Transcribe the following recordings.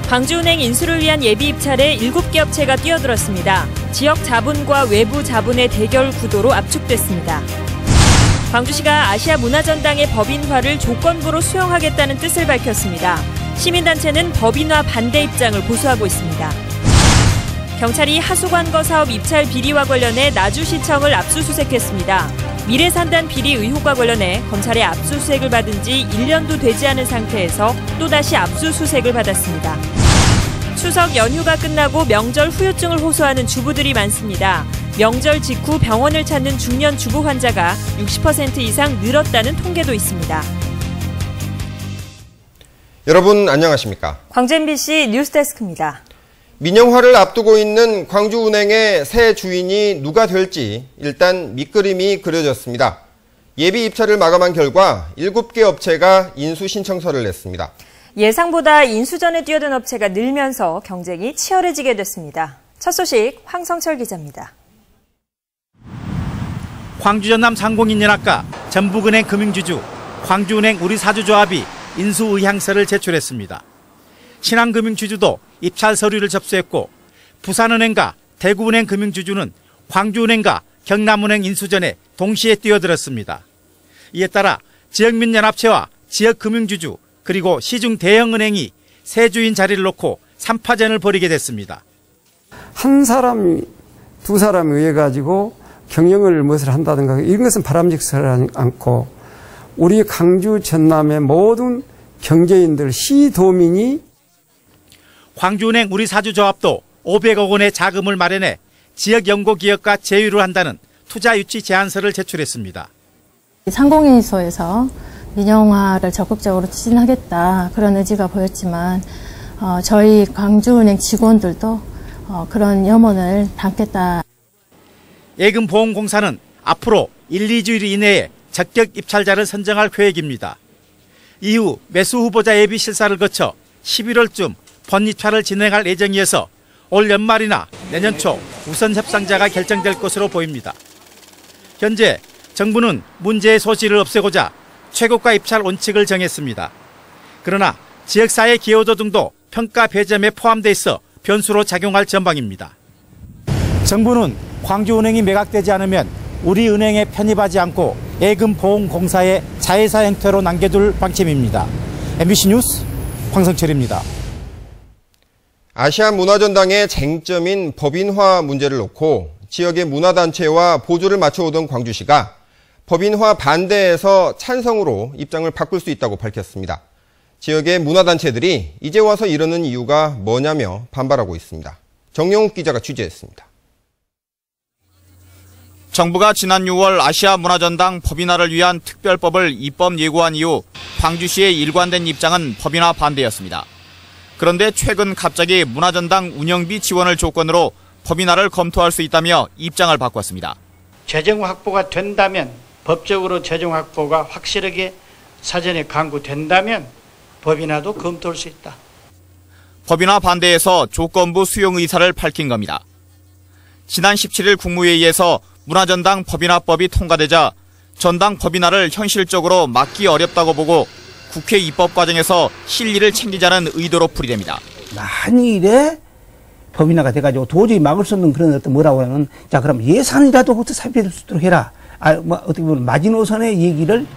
광주은행 인수를 위한 예비 입찰에 7개 업체가 뛰어들었습니다. 지역 자본과 외부 자본의 대결 구도로 압축됐습니다. 광주시가 아시아 문화전당의 법인화를 조건부로 수용하겠다는 뜻을 밝혔습니다. 시민단체는 법인화 반대 입장을 고수하고 있습니다. 경찰이 하수관거 사업 입찰 비리와 관련해 나주시청을 압수수색했습니다. 미래산단 비리 의혹과 관련해 검찰의 압수수색을 받은 지 1년도 되지 않은 상태에서 또다시 압수수색을 받았습니다. 추석 연휴가 끝나고 명절 후유증을 호소하는 주부들이 많습니다. 명절 직후 병원을 찾는 중년 주부 환자가 60% 이상 늘었다는 통계도 있습니다. 여러분 안녕하십니까? 광주 MBC 뉴스데스크입니다. 민영화를 앞두고 있는 광주은행의 새 주인이 누가 될지 일단 밑그림이 그려졌습니다. 예비 입찰을 마감한 결과 7개 업체가 인수 신청서를 냈습니다. 예상보다 인수전에 뛰어든 업체가 늘면서 경쟁이 치열해지게 됐습니다. 첫 소식 황성철 기자입니다. 광주 전남 상공인연합과 전북은행 금융주주, 광주은행 우리사주조합이 인수 의향서를 제출했습니다. 신한금융주주도 입찰 서류를 접수했고 부산은행과 대구은행 금융주주는 광주은행과 경남은행 인수전에 동시에 뛰어들었습니다. 이에 따라 지역민연합체와 지역금융주주 그리고 시중 대형은행이 새 주인 자리를 놓고 3파전을 벌이게 됐습니다. 한 사람이 두 사람에 의해 가지고 경영을 무엇을 한다든가 이런 것은 바람직하지 않고 우리 광주 전남의 모든 경제인들 시도민이 광주은행 우리사주조합도 500억 원의 자금을 마련해 지역연구기업과 제휴를 한다는 투자유치 제안서를 제출했습니다. 상공인수에서 민영화를 적극적으로 추진하겠다 그런 의지가 보였지만 저희 광주은행 직원들도 그런 염원을 담겠다. 예금보험공사는 앞으로 1, 2주일 이내에 적격 입찰자를 선정할 계획입니다. 이후 매수 후보자 예비 실사를 거쳐 11월쯤 본입찰을 진행할 예정이어서 올 연말이나 내년 초 우선 협상자가 결정될 것으로 보입니다. 현재 정부는 문제의 소지를 없애고자 최고가 입찰 원칙을 정했습니다. 그러나 지역사회 기여도 등도 평가 배점에 포함돼 있어 변수로 작용할 전망입니다. 정부는 광주은행이 매각되지 않으면 우리은행에 편입하지 않고 예금보험공사의 자회사 형태로 남겨둘 방침입니다. MBC 뉴스 황성철입니다. 아시아 문화전당의 쟁점인 법인화 문제를 놓고 지역의 문화단체와 보조를 맞춰오던 광주시가 법인화 반대에서 찬성으로 입장을 바꿀 수 있다고 밝혔습니다. 지역의 문화단체들이 이제 와서 이러는 이유가 뭐냐며 반발하고 있습니다. 정영욱 기자가 취재했습니다. 정부가 지난 6월 아시아 문화전당 법인화를 위한 특별법을 입법 예고한 이후 광주시의 일관된 입장은 법인화 반대였습니다. 그런데 최근 갑자기 문화전당 운영비 지원을 조건으로 법인화를 검토할 수 있다며 입장을 바꿨습니다. 재정 확보가 된다면 법적으로 재정 확보가 확실하게 사전에 강구된다면 법인화도 검토할 수 있다. 법인화 반대에서 조건부 수용 의사를 밝힌 겁니다. 지난 17일 국무회의에서 문화전당 법인화법이 통과되자 전당 법인화를 현실적으로 막기 어렵다고 보고 국회 입법 과정에서 실리를 챙기자는 의도로 풀이됩니다. 만일에 법인화가 돼가지고 도저히 막을 수 없는 그런 어떤 뭐라고 하면 자 그럼 예산이라도 어떻게 살펴볼 수 있도록 해라. 어떻게 보면 마지노선의 얘기를.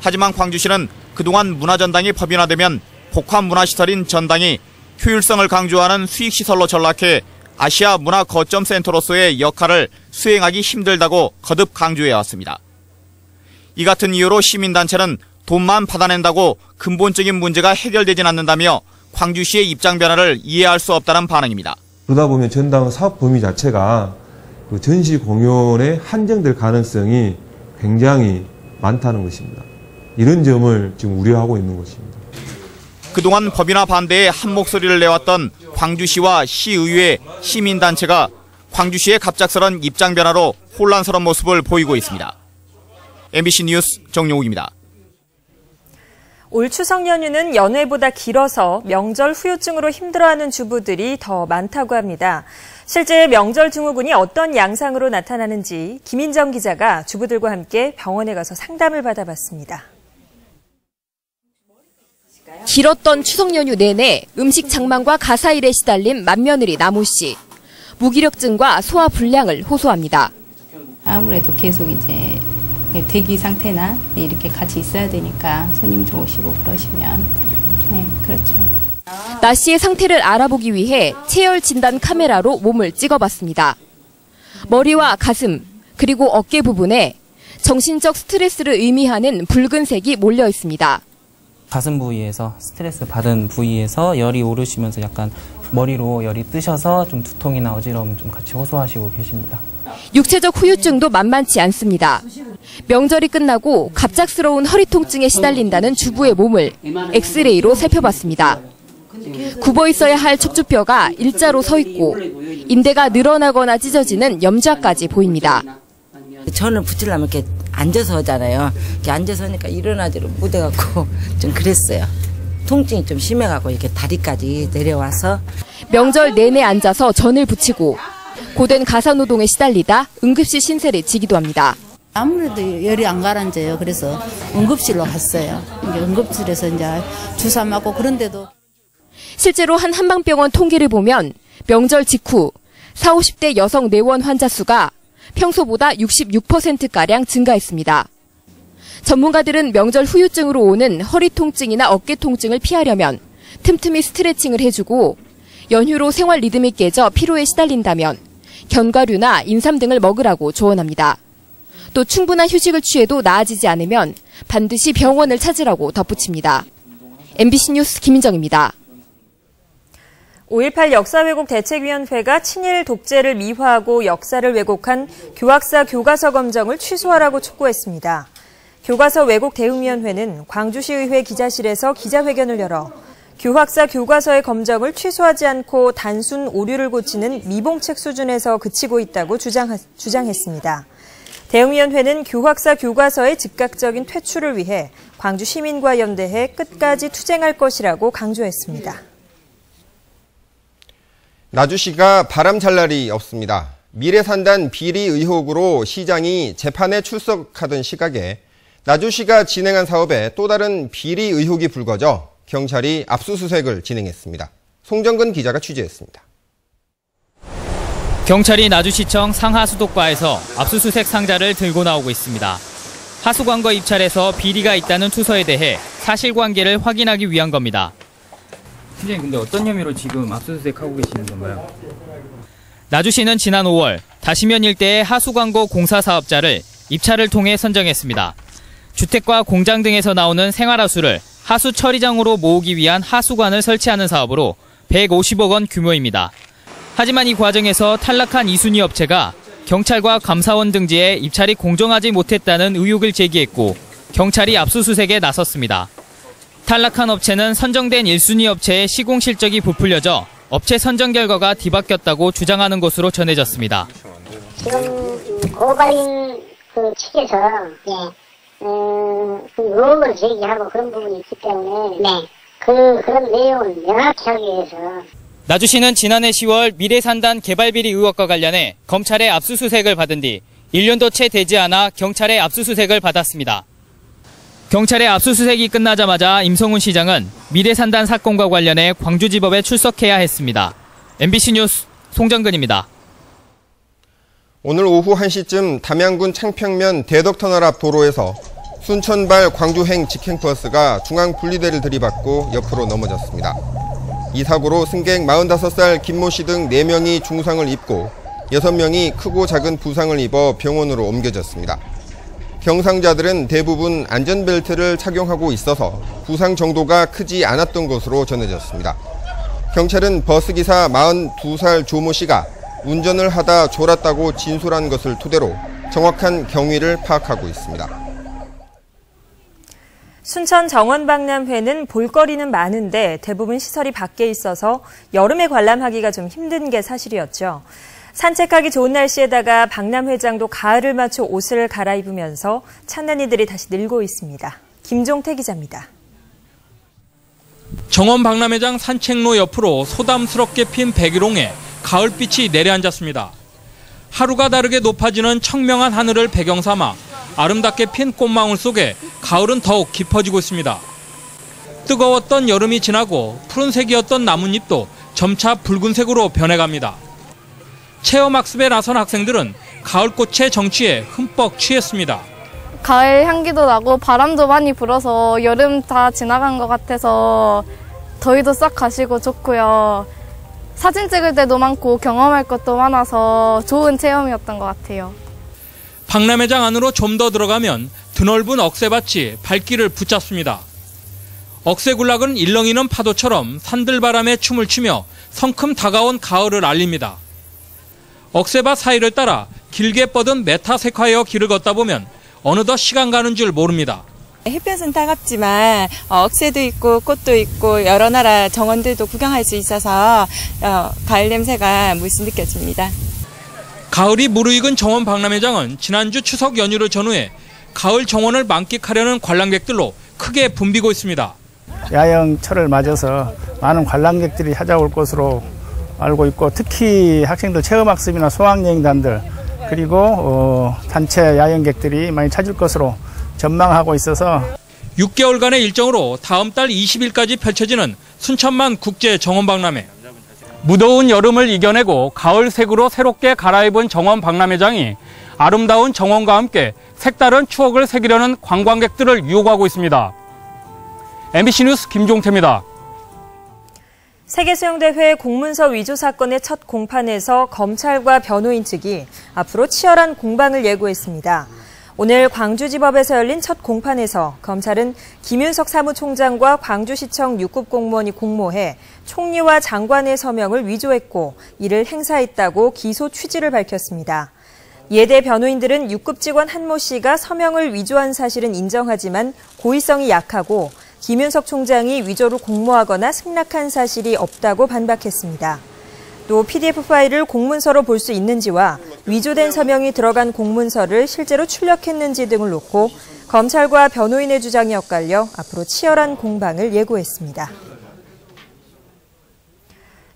하지만 광주시는 그동안 문화전당이 법인화되면 복합문화시설인 전당이 효율성을 강조하는 수익시설로 전락해 아시아 문화 거점 센터로서의 역할을 수행하기 힘들다고 거듭 강조해왔습니다. 이 같은 이유로 시민단체는 돈만 받아낸다고 근본적인 문제가 해결되진 않는다며 광주시의 입장 변화를 이해할 수 없다는 반응입니다. 그러다 보면 전당 사업 범위 자체가 그 전시 공연에 한정될 가능성이 굉장히 많다는 것입니다. 이런 점을 지금 우려하고 있는 것입니다. 그동안 법인화 반대에 한 목소리를 내왔던 광주시와 시의회, 시민단체가 광주시의 갑작스런 입장 변화로 혼란스러운 모습을 보이고 있습니다. MBC 뉴스 정용욱입니다. 올 추석 연휴는 연회보다 길어서 명절 후유증으로 힘들어하는 주부들이 더 많다고 합니다. 실제 명절 증후군이 어떤 양상으로 나타나는지 김인정 기자가 주부들과 함께 병원에 가서 상담을 받아봤습니다. 길었던 추석 연휴 내내 음식 장만과 가사일에 시달린 맏며느리 나모 씨. 무기력증과 소화 불량을 호소합니다. 아무래도 계속 이제 대기 상태나 이렇게 같이 있어야 되니까 손님도 오시고 그러시면 그렇죠. 나 씨의 상태를 알아보기 위해 체열 진단 카메라로 몸을 찍어봤습니다. 머리와 가슴 그리고 어깨 부분에 정신적 스트레스를 의미하는 붉은색이 몰려 있습니다. 가슴 부위에서 스트레스 받은 부위에서 열이 오르시면서 약간 머리로 열이 뜨셔서 좀 두통이나 어지러움 좀 같이 호소하시고 계십니다. 육체적 후유증도 만만치 않습니다. 명절이 끝나고 갑작스러운 허리 통증에 시달린다는 주부의 몸을 엑스레이로 살펴봤습니다. 굽어 있어야 할 척추뼈가 일자로 서 있고 인대가 늘어나거나 찢어지는 염좌까지 보입니다. 전을 붙이려면 이렇게 앉아서 하잖아요. 이렇게 앉아서 하니까 일어나지를 못해갖고 좀 그랬어요. 통증이 좀 심해갖고 이렇게 다리까지 내려와서. 명절 내내 앉아서 전을 붙이고 고된 가사노동에 시달리다 응급실 신세를 지기도 합니다. 아무래도 열이 안 가라앉아요. 그래서 응급실로 갔어요. 응급실에서 이제 주사 맞고 그런데도. 실제로 한 한방병원 통계를 보면 명절 직후 40, 50대 여성 내원 환자 수가 평소보다 66%가량 증가했습니다. 전문가들은 명절 후유증으로 오는 허리 통증이나 어깨 통증을 피하려면 틈틈이 스트레칭을 해주고 연휴로 생활 리듬이 깨져 피로에 시달린다면 견과류나 인삼 등을 먹으라고 조언합니다. 또 충분한 휴식을 취해도 나아지지 않으면 반드시 병원을 찾으라고 덧붙입니다. MBC 뉴스 김민정입니다. 5.18 역사왜곡대책위원회가 친일 독재를 미화하고 역사를 왜곡한 교학사 교과서 검정을 취소하라고 촉구했습니다. 교과서 왜곡 대응위원회는 광주시의회 기자실에서 기자회견을 열어 교학사 교과서의 검정을 취소하지 않고 단순 오류를 고치는 미봉책 수준에서 그치고 있다고 주장했습니다. 대응위원회는 교학사 교과서의 즉각적인 퇴출을 위해 광주 시민과 연대해 끝까지 투쟁할 것이라고 강조했습니다. 나주시가 바람 잘 날이 없습니다. 미래산단 비리 의혹으로 시장이 재판에 출석하던 시각에 나주시가 진행한 사업에 또 다른 비리 의혹이 불거져 경찰이 압수수색을 진행했습니다. 송정근 기자가 취재했습니다. 경찰이 나주시청 상하수도과에서 압수수색 상자를 들고 나오고 있습니다. 하수관과 입찰에서 비리가 있다는 투서에 대해 사실관계를 확인하기 위한 겁니다. 팀장님, 근데 어떤 혐의로 지금 압수수색하고 계시는 건가요? 나주시는 지난 5월 다시면 일대의 하수광고 공사 사업자를 입찰을 통해 선정했습니다. 주택과 공장 등에서 나오는 생활하수를 하수 처리장으로 모으기 위한 하수관을 설치하는 사업으로 150억 원 규모입니다. 하지만 이 과정에서 탈락한 이순위 업체가 경찰과 감사원 등지에 입찰이 공정하지 못했다는 의혹을 제기했고 경찰이 압수수색에 나섰습니다. 탈락한 업체는 선정된 1순위 업체의 시공 실적이 부풀려져 업체 선정 결과가 뒤바뀌었다고 주장하는 것으로 전해졌습니다. 지금 고발인 측에서 의혹을 제기하고 그런 부분이 있기 때문에 그런 내용을 명확히 하기 위해서. 나주시는 지난해 10월 미래산단 개발비리 의혹과 관련해 검찰의 압수수색을 받은 뒤 1년도 채 되지 않아 경찰의 압수수색을 받았습니다. 경찰의 압수수색이 끝나자마자 임성훈 시장은 미래산단 사건과 관련해 광주지법에 출석해야 했습니다. MBC 뉴스 송정근입니다. 오늘 오후 1시쯤 담양군 창평면 대덕터널 앞 도로에서 순천발 광주행 직행버스가 중앙분리대를 들이받고 옆으로 넘어졌습니다. 이 사고로 승객 45살 김모 씨 등 4명이 중상을 입고 6명이 크고 작은 부상을 입어 병원으로 옮겨졌습니다. 경상자들은 대부분 안전벨트를 착용하고 있어서 부상 정도가 크지 않았던 것으로 전해졌습니다. 경찰은 버스기사 42살 조모 씨가 운전을 하다 졸았다고 진술한 것을 토대로 정확한 경위를 파악하고 있습니다. 순천 정원박람회는 볼거리는 많은데 대부분 시설이 밖에 있어서 여름에 관람하기가 좀 힘든 게 사실이었죠. 산책하기 좋은 날씨에다가 박람회장도 가을을 맞춰 옷을 갈아입으면서 찾는 이들이 다시 늘고 있습니다. 김종태 기자입니다. 정원박람회장 산책로 옆으로 소담스럽게 핀 백일홍에 가을빛이 내려앉았습니다. 하루가 다르게 높아지는 청명한 하늘을 배경 삼아 아름답게 핀 꽃망울 속에 가을은 더욱 깊어지고 있습니다. 뜨거웠던 여름이 지나고 푸른색이었던 나뭇잎도 점차 붉은색으로 변해갑니다. 체험학습에 나선 학생들은 가을꽃의 정취에 흠뻑 취했습니다. 가을 향기도 나고 바람도 많이 불어서 여름 다 지나간 것 같아서 더위도 싹 가시고 좋고요. 사진 찍을 때도 많고 경험할 것도 많아서 좋은 체험이었던 것 같아요. 박람회장 안으로 좀 더 들어가면 드넓은 억새밭이 발길을 붙잡습니다. 억새군락은 일렁이는 파도처럼 산들바람에 춤을 추며 성큼 다가온 가을을 알립니다. 억새밭 사이를 따라 길게 뻗은 메타세콰이어 길을 걷다 보면 어느덧 시간 가는 줄 모릅니다. 햇볕은 따갑지만 억새도 있고 꽃도 있고 여러 나라 정원들도 구경할 수 있어서 가을 냄새가 물씬 느껴집니다. 가을이 무르익은 정원 박람회장은 지난주 추석 연휴를 전후해 가을 정원을 만끽하려는 관람객들로 크게 붐비고 있습니다. 야영철을 맞아서 많은 관람객들이 찾아올 것으로 알고 있고 특히 학생들 체험학습이나 수학여행단들 그리고 단체 야영객들이 많이 찾을 것으로 전망하고 있어서 6개월간의 일정으로 다음 달 20일까지 펼쳐지는 순천만 국제정원박람회. 무더운 여름을 이겨내고 가을색으로 새롭게 갈아입은 정원박람회장이 아름다운 정원과 함께 색다른 추억을 새기려는 관광객들을 유혹하고 있습니다. MBC 뉴스 김종태입니다. 세계수영대회 공문서 위조 사건의 첫 공판에서 검찰과 변호인 측이 앞으로 치열한 공방을 예고했습니다. 오늘 광주지법에서 열린 첫 공판에서 검찰은 김윤석 사무총장과 광주시청 6급 공무원이 공모해 총리와 장관의 서명을 위조했고 이를 행사했다고 기소 취지를 밝혔습니다. 이에 대해 변호인들은 6급 직원 한모 씨가 서명을 위조한 사실은 인정하지만 고의성이 약하고 김윤석 총장이 위조로 공모하거나 승낙한 사실이 없다고 반박했습니다. 또 PDF 파일을 공문서로 볼 수 있는지와 위조된 서명이 들어간 공문서를 실제로 출력했는지 등을 놓고 검찰과 변호인의 주장이 엇갈려 앞으로 치열한 공방을 예고했습니다.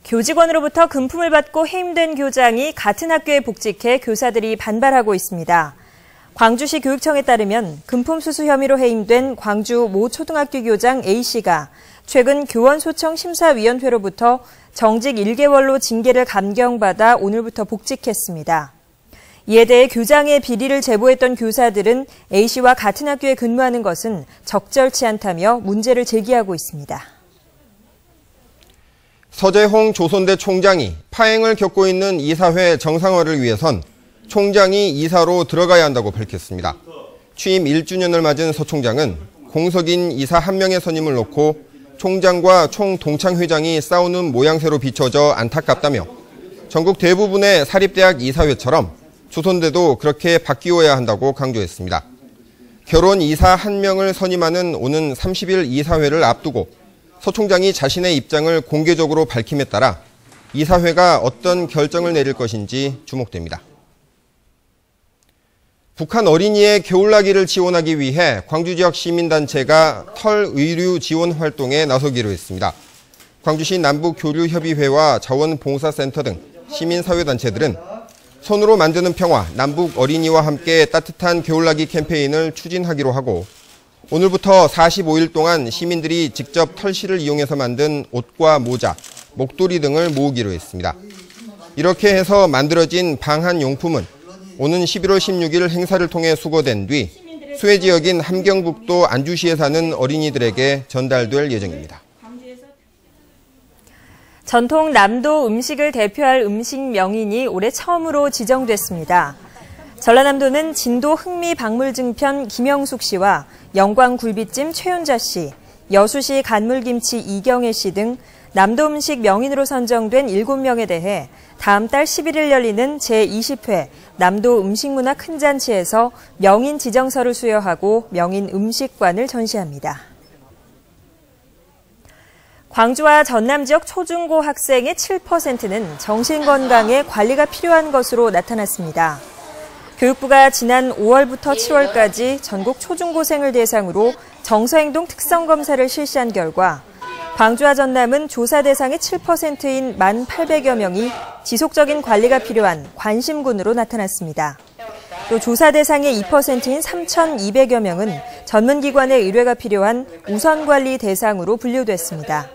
교직원으로부터 금품을 받고 해임된 교장이 같은 학교에 복직해 교사들이 반발하고 있습니다. 광주시 교육청에 따르면 금품 수수 혐의로 해임된 광주 모 초등학교 교장 A씨가 최근 교원소청 심사위원회로부터 정직 1개월로 징계를 감경받아 오늘부터 복직했습니다. 이에 대해 교장의 비리를 제보했던 교사들은 A씨와 같은 학교에 근무하는 것은 적절치 않다며 문제를 제기하고 있습니다. 서재홍 조선대 총장이 파행을 겪고 있는 이사회 정상화를 위해선 총장이 이사로 들어가야 한다고 밝혔습니다. 취임 1주년을 맞은 서 총장은 공석인 이사 1명의 선임을 놓고 총장과 총동창회장이 싸우는 모양새로 비춰져 안타깝다며 전국 대부분의 사립대학 이사회처럼 조선대도 그렇게 바뀌어야 한다고 강조했습니다. 결혼 이사 1명을 선임하는 오는 30일 이사회를 앞두고 서 총장이 자신의 입장을 공개적으로 밝힘에 따라 이사회가 어떤 결정을 내릴 것인지 주목됩니다. 북한 어린이의 겨울나기를 지원하기 위해 광주 지역 시민단체가 털 의류 지원 활동에 나서기로 했습니다. 광주시 남북교류협의회와 자원봉사센터 등 시민사회단체들은 손으로 만드는 평화, 남북 어린이와 함께 따뜻한 겨울나기 캠페인을 추진하기로 하고 오늘부터 45일 동안 시민들이 직접 털실을 이용해서 만든 옷과 모자, 목도리 등을 모으기로 했습니다. 이렇게 해서 만들어진 방한용품은 오는 11월 16일 행사를 통해 수거된 뒤 수해 지역인 함경북도 안주시에 사는 어린이들에게 전달될 예정입니다. 전통 남도 음식을 대표할 음식 명인이 올해 처음으로 지정됐습니다. 전라남도는 진도 흥미박물증편 김영숙 씨와 영광굴비찜 최윤자 씨, 여수시 간물김치 이경혜 씨 등 남도 음식 명인으로 선정된 7명에 대해 다음 달 11일 열리는 제20회 남도 음식문화 큰잔치에서 명인 지정서를 수여하고 명인 음식관을 전시합니다. 광주와 전남 지역 초중고 학생의 7%는 정신건강에 관리가 필요한 것으로 나타났습니다. 교육부가 지난 5월부터 7월까지 전국 초중고생을 대상으로 정서행동 특성검사를 실시한 결과 광주와 전남은 조사 대상의 7%인 1,800여 명이 지속적인 관리가 필요한 관심군으로 나타났습니다. 또 조사 대상의 2%인 3,200여 명은 전문기관의 의뢰가 필요한 우선관리 대상으로 분류됐습니다.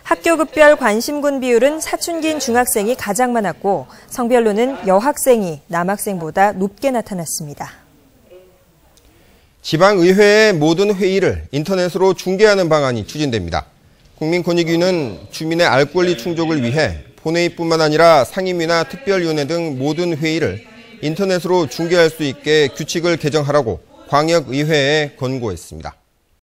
학교급별 관심군 비율은 사춘기인 중학생이 가장 많았고 성별로는 여학생이 남학생보다 높게 나타났습니다. 지방의회의 모든 회의를 인터넷으로 중계하는 방안이 추진됩니다. 국민권익위는 주민의 알 권리 충족을 위해 본회의뿐만 아니라 상임위나 특별위원회 등 모든 회의를 인터넷으로 중계할 수 있게 규칙을 개정하라고 광역의회에 권고했습니다.